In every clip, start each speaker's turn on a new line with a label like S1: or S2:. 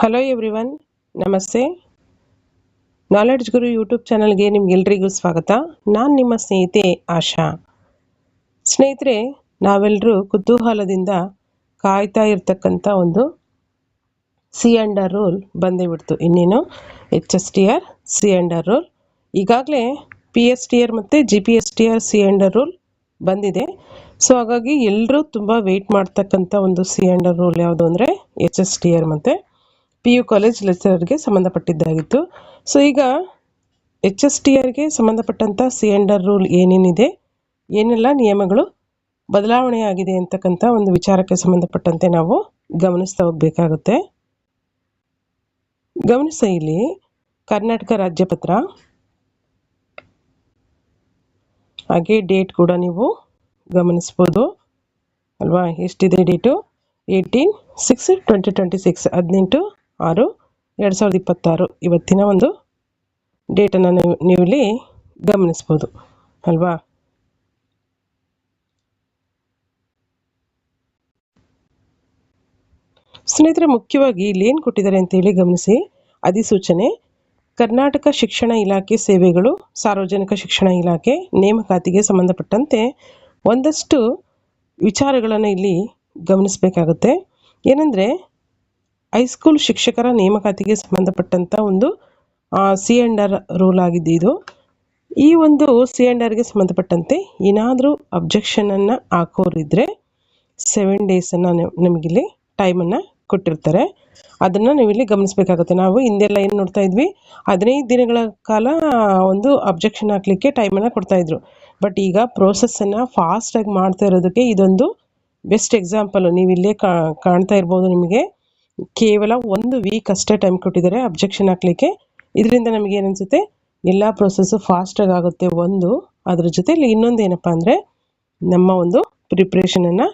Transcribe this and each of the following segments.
S1: Hello everyone, ನಮಸ್ತೆ. Knowledge ಗುರು YouTube ಚಾನಲ್ಗೆ ನಿಮ್ಗೆಲ್ರಿಗೂ ಸ್ವಾಗತ. ನಾನು ನಿಮ್ಮ ಸ್ನೇಹಿತೆ ಆಶಾ. ಸ್ನೇಹಿತರೆ, ನಾವೆಲ್ಲರೂ ಕುತೂಹಲದಿಂದ ಕಾಯ್ತಾ ಇರ್ತಕ್ಕಂಥ ಒಂದು ಸಿ ಅಂಡ್ ಆರ್ ರೂಲ್ ಬಂದೇ ಬಿಡ್ತು. ಇನ್ನೇನು HSTR C and R rule, ಈಗಾಗಲೇ PSTR ಮತ್ತು GPSTR C and R rule ಬಂದಿದೆ. ಸೊ ಹಾಗಾಗಿ ಎಲ್ಲರೂ ತುಂಬ ವೆಯ್ಟ್ ಮಾಡ್ತಕ್ಕಂಥ ಒಂದು ಸಿ ಅಂಡ್ ಆರ್ ರೂಲ್ ಯಾವುದು ಅಂದರೆ HSTR ಮತ್ತು PU ಕಾಲೇಜ್ ಲೆಕ್ಚರರ್ಗೆ ಸಂಬಂಧಪಟ್ಟಿದ್ದಾಗಿತ್ತು. ಸೊ ಈಗ HSTRಗೆ ಸಂಬಂಧಪಟ್ಟಂಥ ಸಿ ಅಂಡ್ ಆರ್ ರೂಲ್ ಏನೇನಿದೆ, ಏನೆಲ್ಲ ನಿಯಮಗಳು ಬದಲಾವಣೆ ಆಗಿದೆ ಅಂತಕ್ಕಂಥ ಒಂದು ವಿಚಾರಕ್ಕೆ ಸಂಬಂಧಪಟ್ಟಂತೆ ನಾವು ಗಮನಿಸ್ತಾ ಹೋಗಬೇಕಾಗುತ್ತೆ. ಗಮನಿಸ, ಇಲ್ಲಿ ಕರ್ನಾಟಕ ರಾಜ್ಯಪತ್ರ, ಹಾಗೆ ಡೇಟ್ ಕೂಡ ನೀವು ಗಮನಿಸ್ಬೋದು ಅಲ್ವಾ. ಎಷ್ಟಿದೆ ಡೇಟು? 18/6/2026, 18/6/2026 ಇವತ್ತಿನ ಒಂದು ಡೇಟನ್ನು ನೀವಿಲ್ಲಿ ಗಮನಿಸ್ಬೋದು ಅಲ್ವಾ. ಸ್ನೇಹಿತರೆ, ಮುಖ್ಯವಾಗಿ ಇಲ್ಲಿ ಏನು ಕೊಟ್ಟಿದ್ದಾರೆ ಅಂತೇಳಿ ಗಮನಿಸಿ. ಅಧಿಸೂಚನೆ: ಕರ್ನಾಟಕ ಶಿಕ್ಷಣ ಇಲಾಖೆ ಸೇವೆಗಳು, ಸಾರ್ವಜನಿಕ ಶಿಕ್ಷಣ ಇಲಾಖೆ ನೇಮಕಾತಿಗೆ ಸಂಬಂಧಪಟ್ಟಂತೆ ಒಂದಷ್ಟು ವಿಚಾರಗಳನ್ನು ಇಲ್ಲಿ ಗಮನಿಸಬೇಕಾಗುತ್ತೆ. ಏನಂದರೆ, ಹೈಸ್ಕೂಲ್ ಶಿಕ್ಷಕರ ನೇಮಕಾತಿಗೆ ಸಂಬಂಧಪಟ್ಟಂಥ ಒಂದು ಸಿ ಅಂಡ್ ಆರ್ ರೂಲ್ ಆಗಿದ್ದು ಇದು. ಈ ಒಂದು ಸಿ ಅಂಡ್ ಆರ್ಗೆ ಸಂಬಂಧಪಟ್ಟಂತೆ ಏನಾದರೂ ಅಬ್ಜೆಕ್ಷನನ್ನು ಹಾಕೋರಿದ್ರೆ 7 ಡೇಸನ್ನು ನಮಗಿಲ್ಲಿ ಟೈಮನ್ನು ಕೊಟ್ಟಿರ್ತಾರೆ. ಅದನ್ನು ನೀವಿಲ್ಲಿ ಗಮನಿಸಬೇಕಾಗುತ್ತೆ. ನಾವು ಹಿಂದೆಲ್ಲ ಏನು ನೋಡ್ತಾ ಇದ್ವಿ, 15 ದಿನಗಳ ಕಾಲ ಒಂದು ಅಬ್ಜೆಕ್ಷನ್ ಹಾಕಲಿಕ್ಕೆ ಟೈಮನ್ನು ಕೊಡ್ತಾಯಿದ್ರು. ಬಟ್ ಈಗ ಪ್ರೋಸೆಸ್ಸನ್ನು ಫಾಸ್ಟಾಗಿ ಮಾಡ್ತಾ ಇರೋದಕ್ಕೆ ಇದೊಂದು ಬೆಸ್ಟ್ ಎಕ್ಸಾಂಪಲ್. ನೀವು ಇಲ್ಲೇ ಕಾಣ್ತಾ ಇರ್ಬೋದು. ನಿಮಗೆ ಕೇವಲ 1 ವೀಕ್ ಅಷ್ಟೇ ಟೈಮ್ ಕೊಟ್ಟಿದ್ದಾರೆ ಅಬ್ಜೆಕ್ಷನ್ ಹಾಕಲಿಕ್ಕೆ. ಇದರಿಂದ ನಮಗೆ ಏನನ್ಸುತ್ತೆ, ಎಲ್ಲ ಪ್ರೋಸೆಸ್ಸು ಫಾಸ್ಟಾಗಿ ಆಗುತ್ತೆ. ಅದ್ರ ಜೊತೆಲಿ ಇನ್ನೊಂದು ಏನಪ್ಪ ಅಂದರೆ, ನಮ್ಮ ಒಂದು ಪ್ರಿಪ್ರೇಷನನ್ನು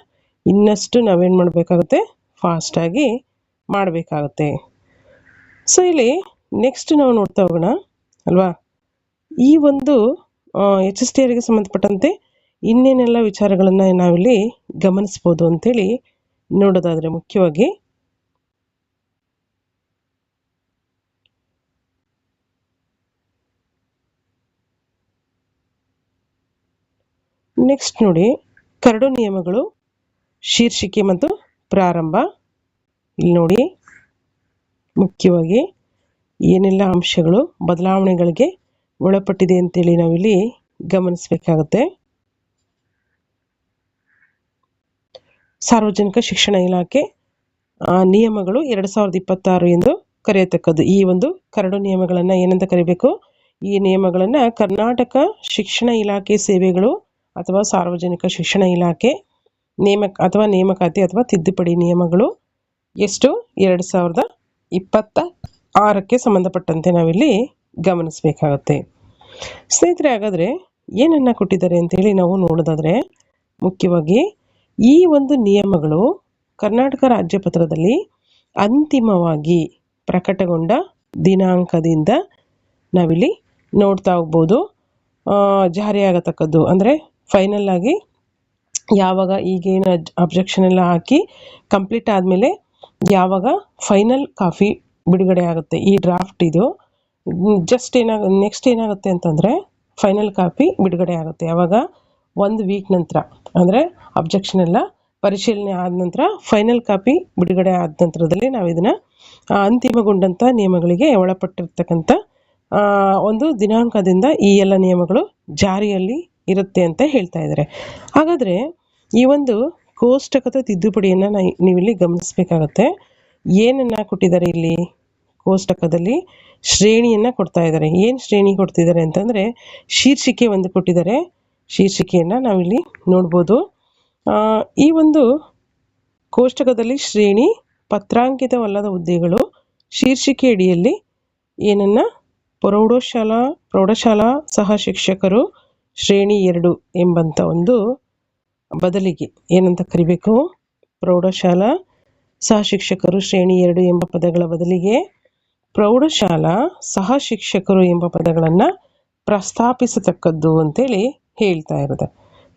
S1: ಇನ್ನಷ್ಟು ನಾವೇನು ಮಾಡಬೇಕಾಗುತ್ತೆ, ಫಾಸ್ಟಾಗಿ ಮಾಡಬೇಕಾಗುತ್ತೆ. ಸೊ ಇಲ್ಲಿ ನೆಕ್ಸ್ಟ್ ನಾವು ನೋಡ್ತಾ ಹೋಗೋಣ ಅಲ್ವಾ. ಈ ಒಂದು HSTRಗೆ ಸಂಬಂಧಪಟ್ಟಂತೆ ಇನ್ನೇನೆಲ್ಲ ವಿಚಾರಗಳನ್ನು ನಾವಿಲ್ಲಿ ಗಮನಿಸ್ಬೋದು ಅಂತೇಳಿ ನೋಡೋದಾದರೆ, ಮುಖ್ಯವಾಗಿ ನೆಕ್ಸ್ಟ್ ನೋಡಿ, ಕರಡು ನಿಯಮಗಳು, ಶೀರ್ಷಿಕೆ ಮತ್ತು ಪ್ರಾರಂಭ. ಇಲ್ಲಿ ನೋಡಿ, ಮುಖ್ಯವಾಗಿ ಏನೆಲ್ಲ ಅಂಶಗಳು ಬದಲಾವಣೆಗಳಿಗೆ ಒಳಪಟ್ಟಿದೆ ಅಂತೇಳಿ ನಾವಿಲ್ಲಿ ಗಮನಿಸಬೇಕಾಗುತ್ತೆ. ಸಾರ್ವಜನಿಕ ಶಿಕ್ಷಣ ಇಲಾಖೆ ನಿಯಮಗಳು 2026 ಎಂದು ಕರೆಯತಕ್ಕದ್ದು. ಈ ಒಂದು ಕರಡು ನಿಯಮಗಳನ್ನು ಏನಂತ ಕರಿಬೇಕು? ಈ ನಿಯಮಗಳನ್ನು ಕರ್ನಾಟಕ ಶಿಕ್ಷಣ ಇಲಾಖೆ ಸೇವೆಗಳು ಅಥವಾ ಸಾರ್ವಜನಿಕ ಶಿಕ್ಷಣ ಇಲಾಖೆ ನೇಮಕಾತಿ ಅಥವಾ ತಿದ್ದುಪಡಿ ನಿಯಮಗಳು 2026ಕ್ಕೆ ಸಂಬಂಧಪಟ್ಟಂತೆ ನಾವಿಲ್ಲಿ ಗಮನಿಸಬೇಕಾಗುತ್ತೆ. ಸ್ನೇಹಿತರೆ, ಹಾಗಾದರೆ ಏನನ್ನು ಕೊಟ್ಟಿದ್ದಾರೆ ಅಂತೇಳಿ ನಾವು ನೋಡೋದಾದರೆ, ಮುಖ್ಯವಾಗಿ ಈ ಒಂದು ನಿಯಮಗಳು ಕರ್ನಾಟಕ ರಾಜ್ಯಪತ್ರದಲ್ಲಿ ಅಂತಿಮವಾಗಿ ಪ್ರಕಟಗೊಂಡ ದಿನಾಂಕದಿಂದ ನಾವಿಲ್ಲಿ ನೋಡ್ತಾ ಹೋಗ್ಬೋದು ಜಾರಿಯಾಗತಕ್ಕದ್ದು. ಅಂದರೆ ಫೈನಲ್ ಆಗಿ ಯಾವಾಗ ಈಗೇನು ಅಬ್ಜೆಕ್ಷನ್ ಎಲ್ಲ ಹಾಕಿ ಕಂಪ್ಲೀಟ್ ಆದಮೇಲೆ ಯಾವಾಗ ಫೈನಲ್ ಕಾಪಿ ಬಿಡುಗಡೆ ಆಗುತ್ತೆ, ಈ ಡ್ರಾಫ್ಟ್ ಇದು ಜಸ್ಟ್ ನೆಕ್ಸ್ಟ್ ಏನಾಗುತ್ತೆ ಅಂತಂದರೆ, ಫೈನಲ್ ಕಾಪಿ ಬಿಡುಗಡೆ ಆಗುತ್ತೆ. ಯಾವಾಗ? 1 ವೀಕ್ ನಂತರ, ಅಂದರೆ ಅಬ್ಜೆಕ್ಷನ್ ಎಲ್ಲ ಪರಿಶೀಲನೆ ಆದ ನಂತರ ಫೈನಲ್ ಕಾಪಿ ಬಿಡುಗಡೆ ಆದ ನಂತರದಲ್ಲಿ ನಾವು ಇದನ್ನು ಅಂತಿಮಗೊಂಡಂಥ ನಿಯಮಗಳಿಗೆ ಒಳಪಟ್ಟಿರ್ತಕ್ಕಂಥ ಒಂದು ದಿನಾಂಕದಿಂದ ಈ ಎಲ್ಲ ನಿಯಮಗಳು ಜಾರಿಯಲ್ಲಿ ಇರುತ್ತೆ ಅಂತ ಹೇಳ್ತಾ ಇದ್ದಾರೆ. ಹಾಗಾದರೆ ಈ ಒಂದು ಕೋಷ್ಟಕದ ತಿದ್ದುಪಡಿಯನ್ನು ನೀವಿಲ್ಲಿ ಗಮನಿಸಬೇಕಾಗತ್ತೆ. ಏನನ್ನು ಕೊಟ್ಟಿದ್ದಾರೆ ಇಲ್ಲಿ ಕೋಷ್ಟಕದಲ್ಲಿ? ಶ್ರೇಣಿಯನ್ನು ಕೊಡ್ತಾ ಇದ್ದಾರೆ. ಏನು ಶ್ರೇಣಿ ಕೊಡ್ತಿದ್ದಾರೆ ಅಂತಂದರೆ, ಶೀರ್ಷಿಕೆ ಒಂದು ಕೊಟ್ಟಿದ್ದಾರೆ. ಶೀರ್ಷಿಕೆಯನ್ನು ನಾವಿಲ್ಲಿ ನೋಡ್ಬೋದು. ಈ ಒಂದು ಕೋಷ್ಟಕದಲ್ಲಿ ಶ್ರೇಣಿ ಪತ್ರಾಂಕಿತವಲ್ಲದ ಹುದ್ದೆಗಳು ಶೀರ್ಷಿಕೆ ಅಡಿಯಲ್ಲಿ ಏನನ್ನು ಪ್ರೌಢಶಾಲಾ ಸಹ ಶಿಕ್ಷಕರು ಶ್ರೇಣಿ 2 ಎಂಬಂಥ ಒಂದು ಬದಲಿಗೆ ಏನಂತ ಕರಿಬೇಕು? ಪ್ರೌಢಶಾಲಾ ಸಹ ಶಿಕ್ಷಕರು ಶ್ರೇಣಿ 2 ಎಂಬ ಪದಗಳ ಬದಲಿಗೆ ಪ್ರೌಢಶಾಲಾ ಸಹ ಶಿಕ್ಷಕರು ಎಂಬ ಪದಗಳನ್ನು ಪ್ರಸ್ತಾಪಿಸತಕ್ಕದ್ದು ಅಂತೇಳಿ ಹೇಳ್ತಾ ಇರೋದು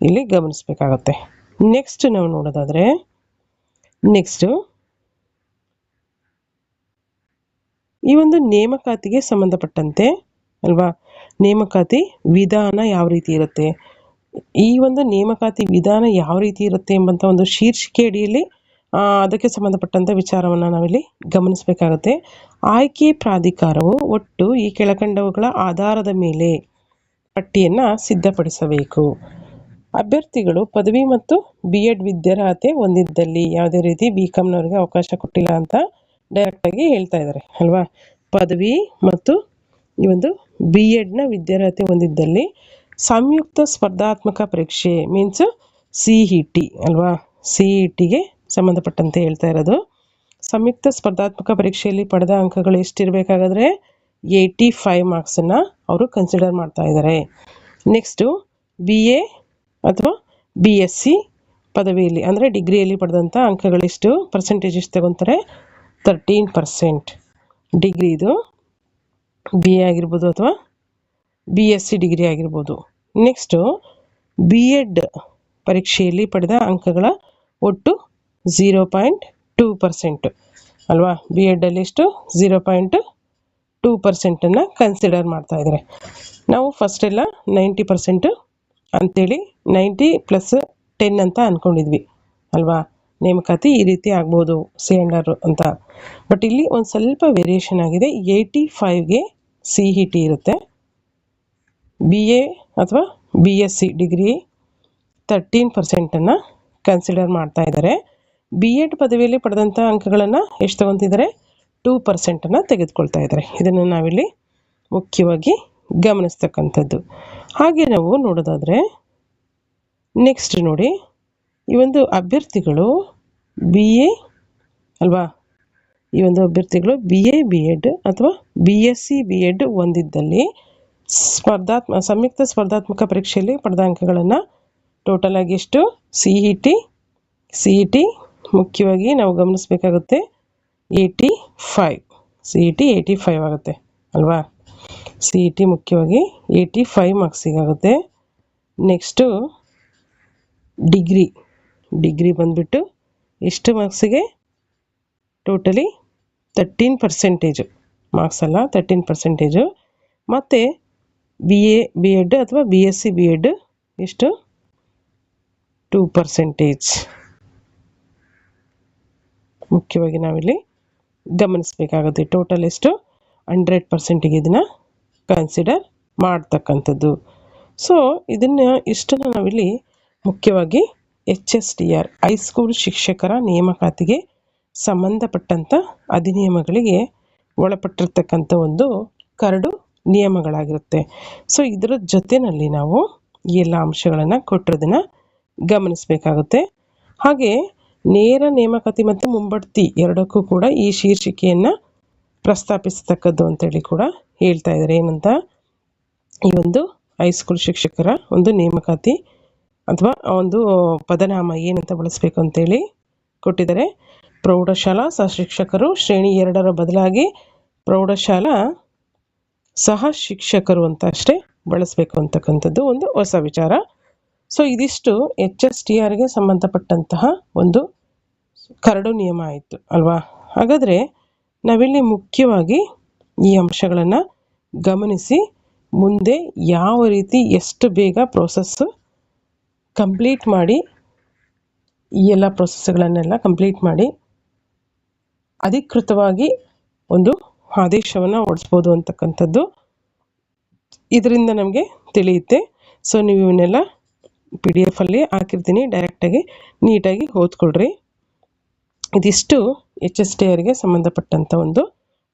S1: ಇಲ್ಲಿ ಗಮನಿಸಬೇಕಾಗತ್ತೆ. ನೆಕ್ಸ್ಟ್ ನಾವು ನೋಡೋದಾದರೆ, ನೆಕ್ಸ್ಟು ಈ ಒಂದು ನೇಮಕಾತಿಗೆ ಸಂಬಂಧಪಟ್ಟಂತೆ ಅಲ್ವಾ, ನೇಮಕಾತಿ ವಿಧಾನ ಯಾವ ರೀತಿ ಇರುತ್ತೆ, ಈ ಒಂದು ನೇಮಕಾತಿ ವಿಧಾನ ಯಾವ ರೀತಿ ಇರುತ್ತೆ ಎಂಬಂಥ ಒಂದು ಶೀರ್ಷಿಕೆ ಅಡಿಯಲ್ಲಿ ಅದಕ್ಕೆ ಸಂಬಂಧಪಟ್ಟಂಥ ವಿಚಾರವನ್ನು ನಾವಿಲ್ಲಿ ಗಮನಿಸಬೇಕಾಗುತ್ತೆ. ಆಯ್ಕೆ ಪ್ರಾಧಿಕಾರವು ಒಟ್ಟು ಈ ಕೆಳಕಂಡವುಗಳ ಆಧಾರದ ಮೇಲೆ ಪಟ್ಟಿಯನ್ನು ಸಿದ್ಧಪಡಿಸಬೇಕು. ಅಭ್ಯರ್ಥಿಗಳು ಪದವಿ ಮತ್ತು BEd ವಿದ್ಯಾರ್ಹತೆ ಹೊಂದಿದ್ದಲ್ಲಿ, ಯಾವುದೇ ರೀತಿ BComನವರಿಗೆ ಅವಕಾಶ ಕೊಟ್ಟಿಲ್ಲ ಅಂತ ಡೈರೆಕ್ಟಾಗಿ ಹೇಳ್ತಾ ಇದ್ದಾರೆ ಅಲ್ವಾ. ಪದವಿ ಮತ್ತು ಈ ಒಂದು BEdನ ವಿದ್ಯಾರ್ಹತೆ ಹೊಂದಿದ್ದಲ್ಲಿ ಸಂಯುಕ್ತ ಸ್ಪರ್ಧಾತ್ಮಕ ಪರೀಕ್ಷೆ ಮೀನ್ಸ್ CET ಅಲ್ವಾ, CETಗೆ ಸಂಬಂಧಪಟ್ಟಂತೆ ಹೇಳ್ತಾ ಇರೋದು. ಸಂಯುಕ್ತ ಸ್ಪರ್ಧಾತ್ಮಕ ಪರೀಕ್ಷೆಯಲ್ಲಿ ಪಡೆದ ಅಂಕಗಳು ಎಷ್ಟಿರಬೇಕಾದ್ರೆ 85 ಮಾರ್ಕ್ಸನ್ನು ಅವರು ಕನ್ಸಿಡರ್ ಮಾಡ್ತಾ ಇದ್ದಾರೆ. ನೆಕ್ಸ್ಟು BA ಅಥವಾ BSc ಪದವಿಯಲ್ಲಿ ಅಂದರೆ ಡಿಗ್ರಿಯಲ್ಲಿ ಪಡೆದಂಥ ಅಂಕಗಳೆಷ್ಟು ಪರ್ಸೆಂಟೇಜ್ ಎಷ್ಟು ತಗೊತಾರೆ, 13%. ಡಿಗ್ರಿದು BA ಆಗಿರ್ಬೋದು ಅಥವಾ BSc ಡಿಗ್ರಿ ಆಗಿರ್ಬೋದು. ನೆಕ್ಸ್ಟು BEd ಪರೀಕ್ಷೆಯಲ್ಲಿ ಪಡೆದ ಅಂಕಗಳ ಒಟ್ಟು 0.2% ಅಲ್ವಾ. BEdಲ್ಲಿ ಎಷ್ಟು 0.2%ಅನ್ನು ಕನ್ಸಿಡರ್ ಮಾಡ್ತಾ ಇದ್ದಾರೆ. ನಾವು ಫಸ್ಟೆಲ್ಲ 90% ಅಂಥೇಳಿ 90+10 ಅಂತ ಅಂದ್ಕೊಂಡಿದ್ವಿ ಅಲ್ವಾ. ನೇಮಕಾತಿ ಈ ರೀತಿ ಆಗ್ಬೋದು C&R ಅಂತ. ಬಟ್ ಇಲ್ಲಿ ಒಂದು ಸ್ವಲ್ಪ ವೇರಿಯೇಷನ್ ಆಗಿದೆ. 85ಗೆ CET ಇರುತ್ತೆ. BA ಅಥವಾ BSc ಡಿಗ್ರಿ 13%ಅನ್ನು ಕನ್ಸಿಡರ್ ಮಾಡ್ತಾ ಇದ್ದಾರೆ. BEd ಪದವಿಯಲ್ಲಿ ಪಡೆದಂಥ ಅಂಕಗಳನ್ನು ಎಷ್ಟು ತಗೊತಿದ್ದಾರೆ, 2%ಅನ್ನು ತೆಗೆದುಕೊಳ್ತಾ ಇದ್ದಾರೆ. ಇದನ್ನು ನಾವಿಲ್ಲಿ ಮುಖ್ಯವಾಗಿ ಗಮನಿಸ್ತಕ್ಕಂಥದ್ದು. ಹಾಗೆ ನಾವು ನೋಡೋದಾದರೆ ನೆಕ್ಸ್ಟ್ ನೋಡಿ, ಈ ಒಂದು ಅಭ್ಯರ್ಥಿಗಳು BA ಅಲ್ವಾ, ಈ ಒಂದು ಅಭ್ಯರ್ಥಿಗಳು BA BEd ಅಥವಾ BSc BEd ಹೊಂದಿದ್ದಲ್ಲಿ ಸಂಯುಕ್ತ ಸ್ಪರ್ಧಾತ್ಮಕ ಪರೀಕ್ಷೆಯಲ್ಲಿ ಪಡೆದ ಅಂಕಗಳನ್ನು ಟೋಟಲ್ ಆಗಿ ಎಷ್ಟು CET ಮುಖ್ಯವಾಗಿ ನಾವು ಗಮನಿಸಬೇಕಾಗುತ್ತೆ 85. CET 85 ಆಗುತ್ತೆ ಅಲ್ವಾ. CET ಮುಖ್ಯವಾಗಿ 85 ಮಾರ್ಕ್ಸಿಗಾಗುತ್ತೆ. ನೆಕ್ಸ್ಟು ಡಿಗ್ರಿ ಬಂದುಬಿಟ್ಟು ಎಷ್ಟು ಮಾರ್ಕ್ಸಿಗೆ, ಟೋಟಲಿ 13% ಮಾರ್ಕ್ಸ್ ಅಲ್ಲ 13%. ಮತ್ತು BA BEd ಅಥವಾ BSc BEd ಎಷ್ಟು 2%. ಮುಖ್ಯವಾಗಿ ನಾವಿಲ್ಲಿ ಗಮನಿಸಬೇಕಾಗುತ್ತೆ. ಟೋಟಲ್ ಎಷ್ಟು 100%ಗೆ ಇದನ್ನು ಕನ್ಸಿಡರ್ ಮಾಡ್ತಕ್ಕಂಥದ್ದು. ಸೊ ಇಷ್ಟನ್ನು ನಾವಿಲ್ಲಿ ಮುಖ್ಯವಾಗಿ HSTR ಹೈಸ್ಕೂಲ್ ಶಿಕ್ಷಕರ ನೇಮಕಾತಿಗೆ ಸಂಬಂಧಪಟ್ಟಂಥ ಅಧಿನಿಯಮಗಳಿಗೆ ಒಳಪಟ್ಟಿರ್ತಕ್ಕಂಥ ಒಂದು ಕರಡು ನಿಯಮಗಳಾಗಿರುತ್ತೆ. ಸೊ ಇದರ ಜೊತೆಯಲ್ಲಿ ನಾವು ಈ ಎಲ್ಲ ಅಂಶಗಳನ್ನು ಕೊಟ್ಟಿರೋದನ್ನು ಗಮನಿಸಬೇಕಾಗುತ್ತೆ. ಹಾಗೆ ನೇರ ನೇಮಕಾತಿ ಮತ್ತು ಮುಂಬಡ್ತಿ ಎರಡಕ್ಕೂ ಕೂಡ ಈ ಶೀರ್ಷಿಕೆಯನ್ನು ಪ್ರಸ್ತಾಪಿಸತಕ್ಕದ್ದು ಅಂತೇಳಿ ಕೂಡ ಹೇಳ್ತಾ ಇದ್ದಾರೆ. ಏನಂತ, ಈ ಒಂದು ಹೈಸ್ಕೂಲ್ ಶಿಕ್ಷಕರ ಒಂದು ನೇಮಕಾತಿ ಅಥವಾ ಒಂದು ಪದನಾಮ ಏನಂತ ಬಳಸಬೇಕು ಅಂತೇಳಿ ಕೊಟ್ಟಿದ್ದಾರೆ. ಪ್ರೌಢಶಾಲಾ ಸಹ ಶಿಕ್ಷಕರು ಶ್ರೇಣಿ 2ರ ಬದಲಾಗಿ ಪ್ರೌಢಶಾಲಾ ಸಹ ಶಿಕ್ಷಕರು ಅಂತ ಅಷ್ಟೇ ಬಳಸಬೇಕು ಅಂತಕ್ಕಂಥದ್ದು ಒಂದು ಹೊಸ ವಿಚಾರ. ಸೊ ಇದಿಷ್ಟು HSTRಗೆ ಸಂಬಂಧಪಟ್ಟಂತಹ ಒಂದು ಕರಡು ನಿಯಮ ಆಯಿತು ಅಲ್ವಾ. ಹಾಗಾದರೆ ನಾವಿಲ್ಲಿ ಮುಖ್ಯವಾಗಿ ಈ ಅಂಶಗಳನ್ನು ಗಮನಿಸಿ ಮುಂದೆ ಯಾವ ರೀತಿ ಎಷ್ಟು ಬೇಗ ಪ್ರೋಸೆಸ್ ಕಂಪ್ಲೀಟ್ ಮಾಡಿ, ಈ ಎಲ್ಲ ಪ್ರೋಸೆಸ್ಗಳನ್ನೆಲ್ಲ ಕಂಪ್ಲೀಟ್ ಮಾಡಿ ಅಧಿಕೃತವಾಗಿ ಒಂದು ಆದೇಶವನ್ನು ಹೊರಡಿಸ್ಬೋದು ಅಂತಕ್ಕಂಥದ್ದು ಇದರಿಂದ ನಮಗೆ ತಿಳಿಯುತ್ತೆ. ಸೊ ನೀವು ಇವನ್ನೆಲ್ಲ PDF ಅಲ್ಲಿ ಹಾಕಿರ್ತೀನಿ, ಡೈರೆಕ್ಟಾಗಿ ನೀಟಾಗಿ ಓದ್ಕೊಳ್ರಿ. ಇದಿಷ್ಟು HSTRಗೆ ಸಂಬಂಧಪಟ್ಟಂಥ ಒಂದು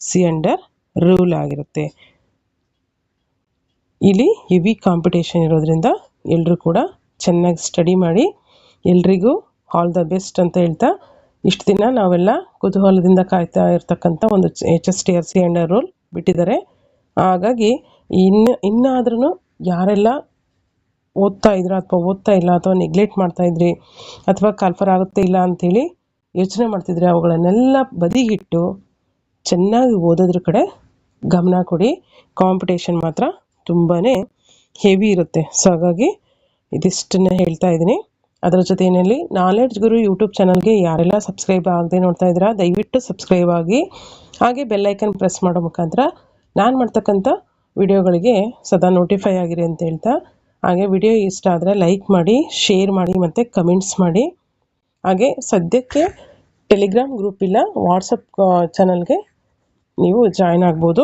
S1: C&R ರೂಲ್ ಆಗಿರುತ್ತೆ. ಇಲ್ಲಿ ಹೆವಿ ಕಾಂಪಿಟೇಷನ್ ಇರೋದ್ರಿಂದ ಎಲ್ಲರೂ ಕೂಡ ಚೆನ್ನಾಗಿ ಸ್ಟಡಿ ಮಾಡಿ, ಎಲ್ರಿಗೂ ಆಲ್ ದ ಬೆಸ್ಟ್ ಅಂತ ಹೇಳ್ತಾ, ಇಷ್ಟು ದಿನ ನಾವೆಲ್ಲ ಕುತೂಹಲದಿಂದ ಕಾಯ್ತಾ ಇರ್ತಕ್ಕಂಥ ಒಂದು HSTR C&R ರೂಲ್ ಬಿಟ್ಟಿದ್ದಾರೆ. ಹಾಗಾಗಿ ಇನ್ನಾದ್ರೂ ಯಾರೆಲ್ಲ ಓದ್ತಾ ಇದ್ರು ಅಥವಾ ಓದ್ತಾ ಇಲ್ಲ ಅಥವಾ ನೆಗ್ಲೆಕ್ಟ್ ಮಾಡ್ತಾಯಿದ್ರಿ ಅಥವಾ ಕಾಲ್ಫರ್ ಆಗುತ್ತೆ ಇಲ್ಲ ಅಂಥೇಳಿ ಯೋಚನೆ ಮಾಡ್ತಿದ್ರೆ ಅವುಗಳನ್ನೆಲ್ಲ ಬದಿಗಿಟ್ಟು ಚೆನ್ನಾಗಿ ಓದೋದ್ರ ಕಡೆ ಗಮನ ಕೊಡಿ. ಕಾಂಪಿಟೇಷನ್ ಮಾತ್ರ ತುಂಬಾ ಹೆವಿ ಇರುತ್ತೆ. ಸೊ ಹಾಗಾಗಿ ಇದಿಷ್ಟನ್ನು ಹೇಳ್ತಾ ಇದ್ದೀನಿ. ಅದರ ಜೊತೆಯಲ್ಲಿ ನಾಲೆಡ್ಜ್ ಗುರು ಯೂಟ್ಯೂಬ್ ಚಾನಲ್ಗೆ ಯಾರೆಲ್ಲ ಸಬ್ಸ್ಕ್ರೈಬ್ ಆಗದೆ ನೋಡ್ತಾ ಇದ್ದೀರಾ ದಯವಿಟ್ಟು ಸಬ್ಸ್ಕ್ರೈಬ್ ಆಗಿ, ಹಾಗೆ ಬೆಲ್ಲೈಕನ್ ಪ್ರೆಸ್ ಮಾಡೋ ಮುಖಾಂತರ ನಾನು ಮಾಡ್ತಕ್ಕಂಥ ವಿಡಿಯೋಗಳಿಗೆ ಸದಾ ನೋಟಿಫೈ ಆಗಿರಿ ಅಂತ ಹೇಳ್ತಾ, ಹಾಗೆ ವಿಡಿಯೋ ಇಷ್ಟ ಆದರೆ ಲೈಕ್ ಮಾಡಿ, ಶೇರ್ ಮಾಡಿ ಮತ್ತು ಕಮೆಂಟ್ಸ್ ಮಾಡಿ. ಹಾಗೆ ಸದ್ಯಕ್ಕೆ ಟೆಲಿಗ್ರಾಮ್ ಗ್ರೂಪ್ ಇಲ್ಲ, ವಾಟ್ಸಪ್ ಚಾನಲ್ಗೆ ನೀವು ಜಾಯ್ನ್ ಆಗ್ಬೋದು.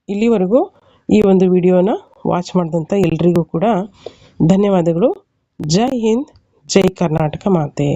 S1: ಇಲ್ಲಿವರೆಗೂ ಈ ಒಂದು ವಿಡಿಯೋನ ವಾಚ್ ಮಾಡಿದಂಥ ಎಲ್ರಿಗೂ ಕೂಡ ಧನ್ಯವಾದಗಳು. ಜೈ ಹಿಂದ್, ಜೈ ಕರ್ನಾಟಕ ಮಾತೆ.